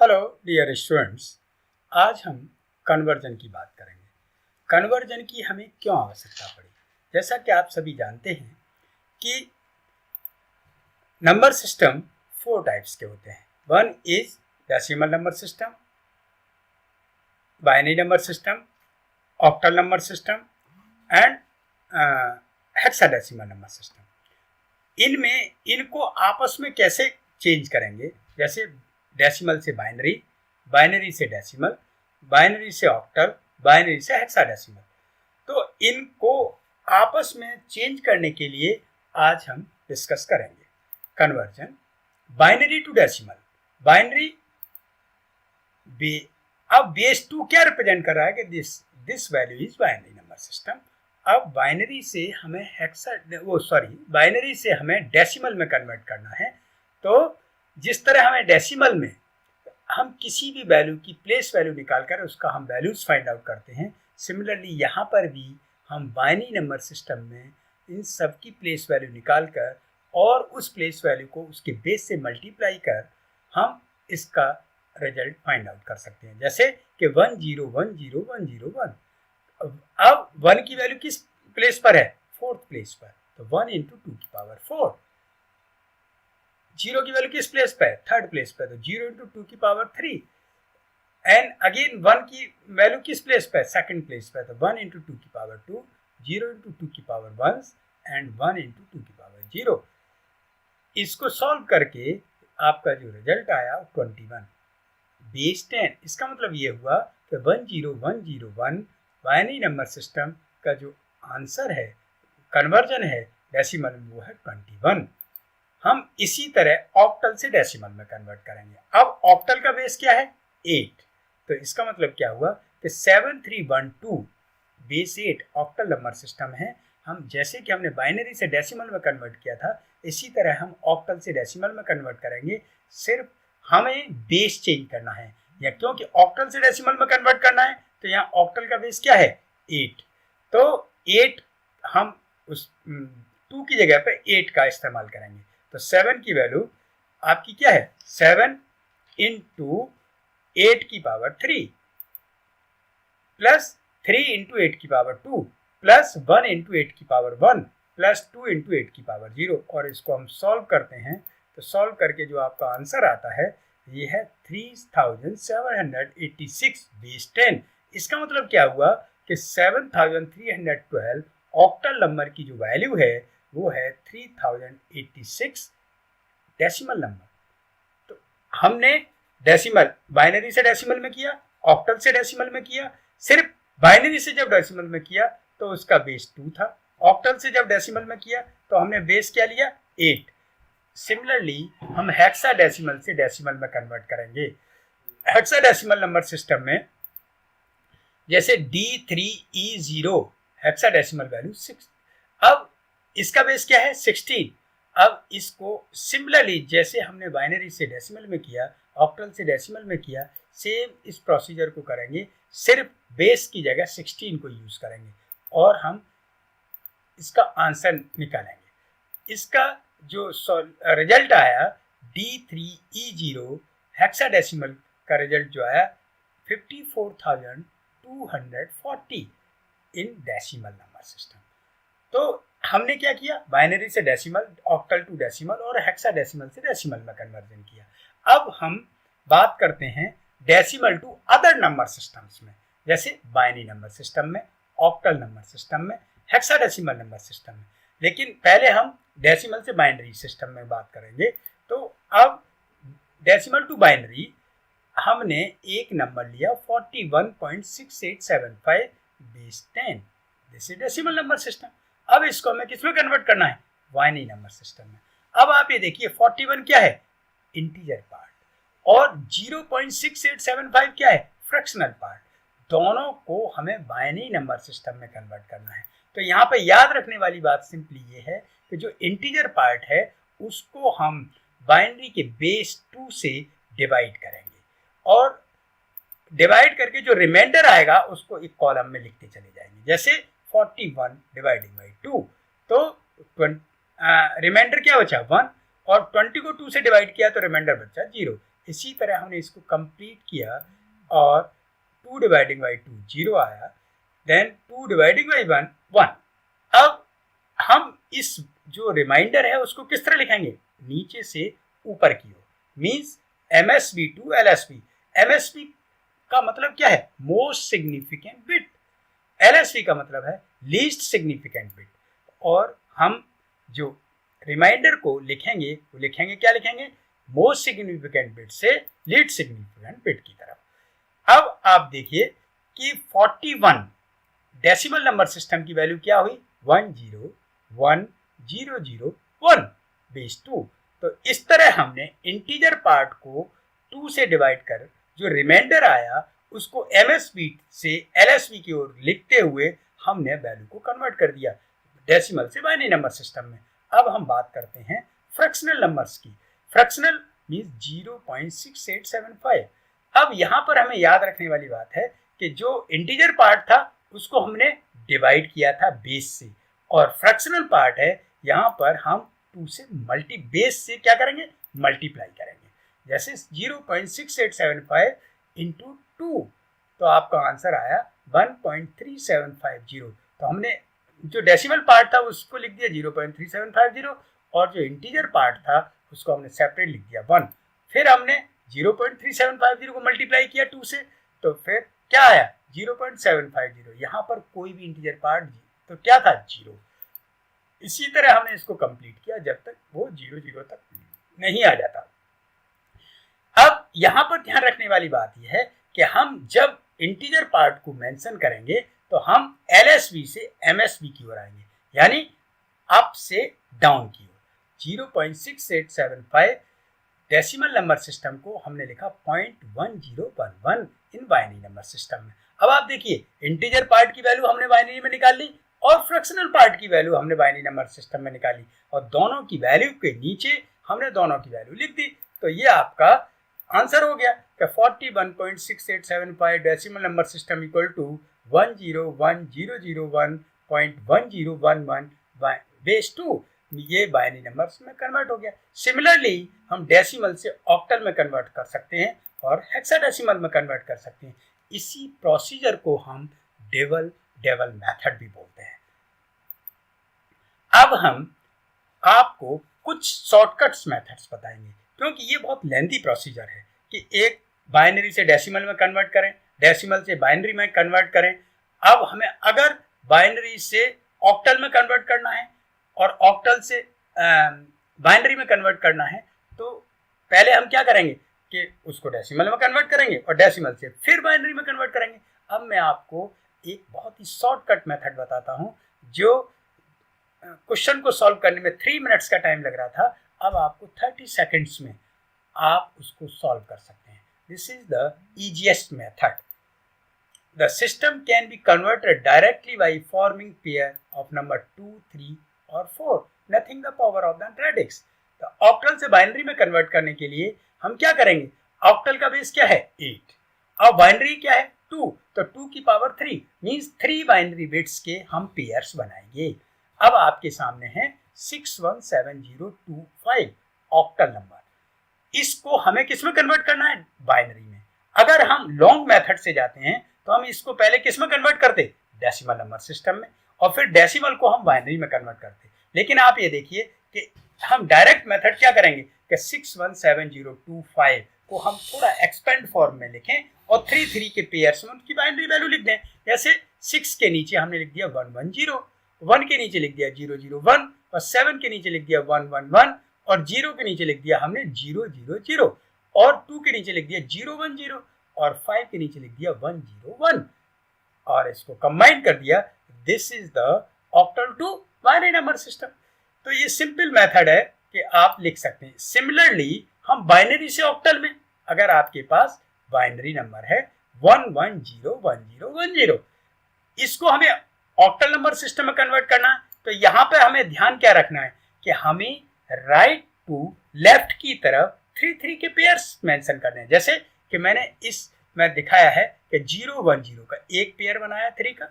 Hello dear students, आज हम conversion की बात करेंगे। कन्वर्जन की हमें क्यों आवश्यकता पड़ी? जैसा कि आप सभी जानते हैं कि नंबर सिस्टम 4 टाइप्स के होते हैं। One is decimal number system, binary number system, octal number system and hexadecimal number system. इनमें इनको आपस में कैसे चेंज करेंगे? जैसे डेसिमल से बाइनरी, बाइनरी से डेसिमल, बाइनरी से ऑक्टल, बाइनरी से हेक्साडेसिमल। तो इनको आपस में चेंज करने के लिए आज हम डिस्कस करेंगे conversion binary to decimal. Binary अब बेस 2 क्या रिप्रेजेंट कर रहा है कि this value is binary number system. अब बाइनरी से हमें बाइनरी से हमें डेसिमल में कन्वर्ट करना है। तो जिस तरह हमें डेसिमल में हम किसी भी वैल्यू की प्लेस वैल्यू निकालकर उसका हम वैल्यूज फाइंड आउट करते हैं, सिमिलरली यहाँ पर भी हम बाइनरी नंबर सिस्टम में इन सब की प्लेस वैल्यू निकालकर और उस प्लेस वैल्यू को उसके बेस से मल्टीप्लाई कर हम इसका रिजल्ट फाइंड आउट कर सकते हैं। जैसे कि 1 0 1 0 1 0 1। अब 1 की वैल्यू किस प्लेस पर है? 4th प्लेस पर, तो 1 × 2 की पावर 4। 0 की वैल्यू किस प्लेस पर है? 3rd प्लेस पर, तो 0 × 2 की पावर 3। एंड अगेन 1 की वैल्यू किस प्लेस पर है? 2nd प्लेस पर, तो 1 × 2 की पावर 2, 0 × 2 की पावर 1 एंड 1 × 2 की पावर 0। इसको सॉल्व करके आपका जो रिजल्ट आया 21 बेस 10। इसका मतलब ये हुआ कि 1 0 1 0 1 बाइनरी नंबर सिस्टम का जो आंसर है, कन्वर्जन है डेसिमल में, वो है 21। हम इसी तरह ऑक्टल से डेसिमल में कन्वर्ट करेंगे। अब ऑक्टल का बेस क्या है? 8। तो इसका मतलब क्या हुआ कि 7312 बेस 8 ऑक्टल नंबर सिस्टम है। हम जैसे कि हमने बाइनरी से डेसिमल में कन्वर्ट किया था, इसी तरह हम ऑक्टल से डेसिमल में कन्वर्ट करेंगे। सिर्फ हमें बेस चेंज करना है, या क्योंकि ऑक्टल से डेसिमल में कन्वर्ट करना है तो यहाँ ऑक्टल का बेस क्या है? 8। तो 8 हम उस 2 की जगह पे 8 का इस्तेमाल करेंगे। तो 7 की वैल्यू आपकी क्या है? 7 × 8 की पावर 3 प्लस 3 × 8 की पावर 2 प्लस 1 × 8 की पावर 1 प्लस 2 × 8 की पावर 0। और इसको हम सॉल्व करते हैं तो सॉल्व करके जो आपका आंसर आता है ये है 3786 बेस 10। इसका मतलब क्या हुआ कि 7312 ऑक्टल नंबर की जो वैल्यू है वो है 3086 डेसिमल नंबर। तो हमने डेसिमल बाइनरी से डेसिमल में किया, ऑक्टल से डेसिमल में किया। सिर्फ बाइनरी से जब डेसिमल में किया तो उसका बेस 2 था, ऑक्टल से जब डेसिमल में किया तो हमने बेस क्या लिया? 8। सिमिलरली हम हेक्साडेसिमल से डेसिमल में कन्वर्ट करेंगे। हेक्साडेसिमल नंबर सिस्टम में जैसे D3E0 हेक्साडेसिमल वैल्यू 6। अब इसका बेस क्या है? 16। अब इसको सिमिलरली जैसे हमने बाइनरी से डेसिमल में किया, ऑक्टल से डेसिमल में किया, सेम इस प्रोसीजर को करेंगे, सिर्फ बेस की जगह 16 को यूज करेंगे और हम इसका आंसर निकालेंगे। इसका जो रिजल्ट आया D3E0 हेक्साडेसिमल का रिजल्ट जो आया 54,240 इन डेसिमल नंबर सिस्टम। तो हमने क्या किया? बाइनरी से डेसिमल, ऑक्टल टू डेसिमल और हेक्साडेसिमल से डेसिमल में कन्वर्जन किया। अब हम बात करते हैं decimal to other number systems में, जैसे बाइनरी नंबर सिस्टम में, ऑक्टल नंबर सिस्टम में, हेक्साडेसिमल नंबर सिस्टम में। लेकिन पहले हम डेसिमल से बाइनरी सिस्टम में बात करेंगे। तो अब डेसिमल टू बाइनरी हमने एक नंबर लिया 41.6875 base 10। This is decimal number system. अब इसको हमें किसमें कन्वर्ट करना है? बाइनरी नंबर सिस्टम में। अब आप ये देखिए 41 क्या है? इंटीजर पार्ट, और 0.6875 क्या है? Fractional part. दोनों को हमें बाइनरी नंबर सिस्टम में कन्वर्ट करना है। तो यहाँ पे याद रखने वाली बात सिंपली ये है कि जो इंटीजर पार्ट है उसको हम बाइनरी के बेस 2 से डिवाइड करेंगे और डिवाइड करके जो रिमाइंडर आएगा उसको एक कॉलम में लिखते चले जाएंगे। जैसे 41 डिवाइडिंग बाई 2, तो रिमाइंडर क्या बचा? 1, और 20 को 2 से डिवाइड किया तो रिमाइंडर बचा 0। इसी तरह हमने इसको कंप्लीट किया और 2 डिवाइडिंग बाई 2 0 आया, देन 2 डिवाइडिंग बाई 1 1। अब हम इस जो रिमाइंडर है उसको किस तरह लिखेंगे, नीचे से ऊपर की ओर, means MSB to LSB। MSB का मतलब क्या है, मोस्ट सिग्निफिकेंट बिट, LSB का मतलब है लीस्ट सिग्निफिकेंट बिट। और हम जो रिमाइंडर को लिखेंगे वो लिखेंगे, क्या लिखेंगे, मोस्ट सिग्निफिकेंट बिट से लीस्ट सिग्निफिकेंट बिट की तरफ। अब आप देखिए कि 41 डेसिमल नंबर सिस्टम की वैल्यू क्या हुई, 1010001 बेस 2। तो इस तरह हमने इंटीजर पार्ट को 2 से डिवाइड कर जो रिमाइंडर आया उसको MSB से LSB की ओर लिखते हुए हमने वैल्यू को कन्वर्ट कर दिया डेसिमल से बाइनरी नंबर सिस्टम में। अब हम बात करते हैं फ्रैक्शनल नंबर्स की। Fractional means 0.6875। अब यहाँ पर हमें याद रखने वाली बात है कि जो इंटीजर पार्ट था उसको हमने डिवाइड किया था बेस से, और फ्रैक्शनल पार्ट है यहाँ पर हम 2 से बेस से क्या करेंगे, मल्टीप्लाई करेंगे। जैसे 0.6875 इंटू 2, तो आपका आंसर आया 1.3750। तो हमने जो डेसिमल पार्ट था उसको लिख दिया 0.3750 और जो इंटीजर पार्ट था उसको हमने सेपरेट लिख दिया 1। फिर हमने 0.3750 को मल्टीप्लाई किया 2 से, तो फिर क्या आया 0.750। यहाँ पर कोई भी इंटीजर पार्ट तो क्या था 0। इसी तरह हमने इसको कंप्लीट किया जब तक वो 0 तक नहीं आ जाता। अब यहाँ पर ध्यान रखने वाली बात यह है कि हम जब इंटीजर पार्ट को मेंशन करेंगे तो हम LSB से MSB की ओर आएंगे, यानी अप से डाउन की ओर। 0.6875 डेसिमल नंबर सिस्टम को हमने लिखा 0.1011 इन बाइनरी नंबर सिस्टम में। अब आप देखिए इंटीजर पार्ट की वैल्यू हमने बाइनरी में निकाल ली और फ्रैक्शनल पार्ट की वैल्यू हमने बाइनरी नंबर सिस्टम में निकाली, और दोनों की वैल्यू के नीचे हमने दोनों की वैल्यू लिख दी। तो ये आपका आंसर हो गया कि 41.6875 decimal number system equal to 1010001.1011 base 2। ये बाइनरी नंबर्स में कन्वर्ट हो गया। सिमिलरली हम डेसिमल से ऑक्टल में कन्वर्ट कर सकते हैं और हेक्साडेसिमल में कन्वर्ट कर सकते हैं। इसी प्रोसीजर को हम डेवल मेथड भी बोलते हैं। अब हम आपको कुछ शॉर्टकट्स मेथड्स बताएंगे, क्योंकि ये बहुत लेंथी प्रोसीजर है कि एक बाइनरी से डेसिमल में कन्वर्ट करें, डेसिमल से बाइनरी में कन्वर्ट करें। अब हमें अगर बाइनरी से ऑक्टल में कन्वर्ट करना है और ऑक्टल से बाइनरी में कन्वर्ट करना है, तो पहले हम क्या करेंगे कि उसको डेसिमल में कन्वर्ट करेंगे और डेसिमल से फिर बाइनरी में कन्वर्ट करेंगे। अब मैं आपको एक बहुत ही शॉर्टकट मेथड बताता हूं जो क्वेश्चन को सॉल्व करने में 3 मिनट्स का टाइम लग रहा था, अब आपको 30 सेकेंड्स में आप उसको सॉल्व कर सकते हैं। This is the easiest method. The system can be converted directly by forming pair of number 2, 3 और 4, nothing the power of the radix. तो ऑक्टल से बाइनरी में कन्वर्ट करने के लिए हम क्या करेंगे, ऑक्टल का बेस क्या है 8 और बाइनरी क्या है 2, तो 2 की पावर 3 मींस 3 बाइनरी बिट्स के हम पेयर्स बनाएंगे। अब आपके सामने है 617025 ऑक्टल नंबर। इसको हमें किस में कन्वर्ट करना है, बाइनरी में। अगर हम लॉन्ग मेथड से जाते हैं तो हम इसको पहले किस में कन्वर्ट करते, डेसिमल नंबर सिस्टम में, और फिर डेसिमल को हम बाइनरी में कन्वर्ट करते। लेकिन आप ये देखिए कि हम डायरेक्ट मेथड क्या करेंगे कि 617025 को हम थोड़ा एक्सपेंड फॉर्म में लिखें और 3 के पेयर्स में उनकी बाइनरी वैल्यू लिख दें। जैसे 6 के नीचे हमने लिख दिया 110, 1 के नीचे लिख दिया 001 और 7 के नीचे लिख दिया 111 और 0 के नीचे लिख दिया हमने 000 और 2 के नीचे लिख दिया 010 और 5 के नीचे लिख दिया 101 और इसको कंबाइन कर दिया। This is the octal to binary number system. तो ये सिंपल मेथड है कि आप लिख सकते हैं। सिमिलरली हम बाइनरी से ऑक्टल में, अगर आपके पास बाइनरी नंबर है 1101010, इसको हमें ऑक्टल नंबर सिस्टम में कन्वर्ट करना है, तो यहाँ पे हमें ध्यान क्या रखना है कि हमें राइट टू लेफ्ट की तरफ 3 के पेयर्स मेंशन करने हैं। जैसे कि मैंने इसमें दिखाया है कि 010 का एक पेयर बनाया 3 का,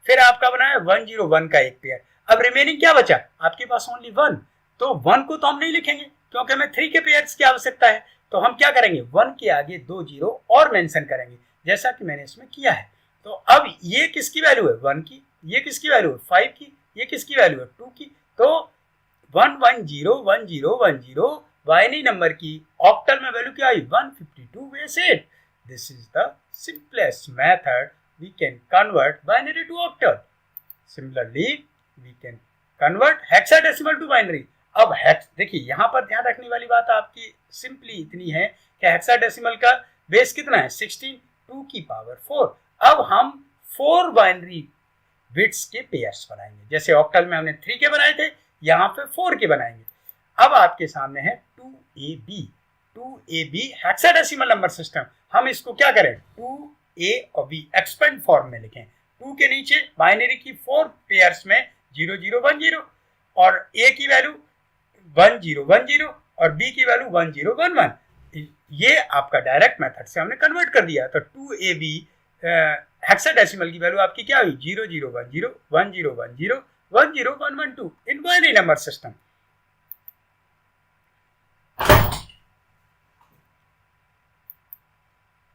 फिर आपका बनाया 101 का एक पेयर। अब रिमेनिंग क्या बचा आपके पास, ओनली 1। तो 1 को तो हम नहीं लिखेंगे क्योंकि हमें 3 के पेयर्स की आवश्यकता है, तो हम क्या करेंगे, 1 के आगे 2 जीरो और मेंशन करेंगे, जैसा कि मैंने इसमें किया है। तो अब ये किसकी वैल्यू है, 1 की, ये किसकी वैल्यू है 5 की, ये किसकी वैल्यू है 2 की। तो 1 1 0 1 0 1 0 बाइनरी नंबर की ऑक्टल में वैल्यू क्या आई, 152 base 8। This is the simplest method we can convert binary to octal. Similarly we can convert hexadecimal to binary. अब हेक्स देखिए, यहाँ पर ध्यान रखने वाली बात आपकी सिंपली इतनी है कि हेक्साडेसिमल का बेस कितना है 16, 2 की पावर 4। अब हम 4 बाइनरी बिट्स के पेयर्स बनाएंगे, जैसे ऑक्टल में हमने 3 के बनाए थे, यहाँ पे 4 के बनाएंगे। अब आपके सामने है 2AB हेक्साडेसिमल नंबर सिस्टम। हम इसको क्या करें, 2A और B एक्सपेंड फॉर्म में लिखें। 2 के नीचे बाइनरी की 4 पेयर्स में 0 0 1 0 और A की वैल्यू 1 0 1 0 और B की वैल्यू 1 0 1 1। ये आपका डायरेक्ट मेथड से हमने कन्वर्ट कर दिया। तो 2AB हेक्साडेसिमल की वैल्यू आपकी क्या हुई, 0 0 1 0 1 0 1 0 1 0 1 1 2 इन बाइनरी नंबर सिस्टम।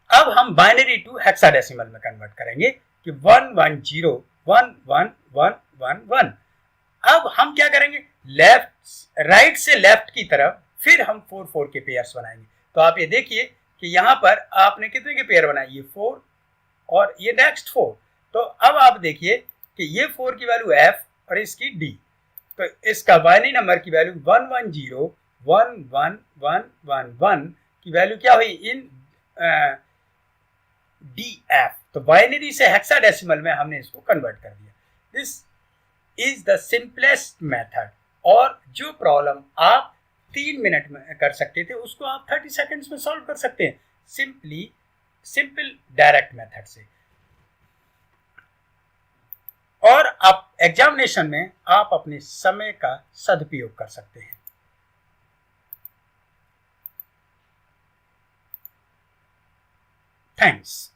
अब हम बाइनरी टू हेक्साडेसिमल में कन्वर्ट करेंगे कि 1 1 0 1 1 1 1 1। अब हम क्या करेंगे, लेफ्ट राइट से लेफ्ट की तरफ फिर हम 4 4 के पेयर्स बनाएंगे। तो आप ये देखिए कि यहाँ पर आपने कितने के पेयर बनाए, ये 4 और ये नेक्स्ट 4। तो अब आप देखिए कि ये 4 की वैल्यू F और इसकी D। तो इसका बाइनरी नंबर की वैल्यू 1 1 0 1 1 1 1 1 की वैल्यू क्या हुई इन DF। तो बाइनरी से हेक्साडेसिमल में हमने इसको कन्वर्ट कर दिया। This is the simplest method. और जो प्रॉब्लम आप 3 मिनट में कर सकते थे उसको आप 30 सेकंड्स में सॉल्व कर सकते हैं, सिंपल डायरेक्ट मेथड से। और आप एग्जामिनेशन में आप अपने समय का सदुपयोग कर सकते हैं। थैंक्स।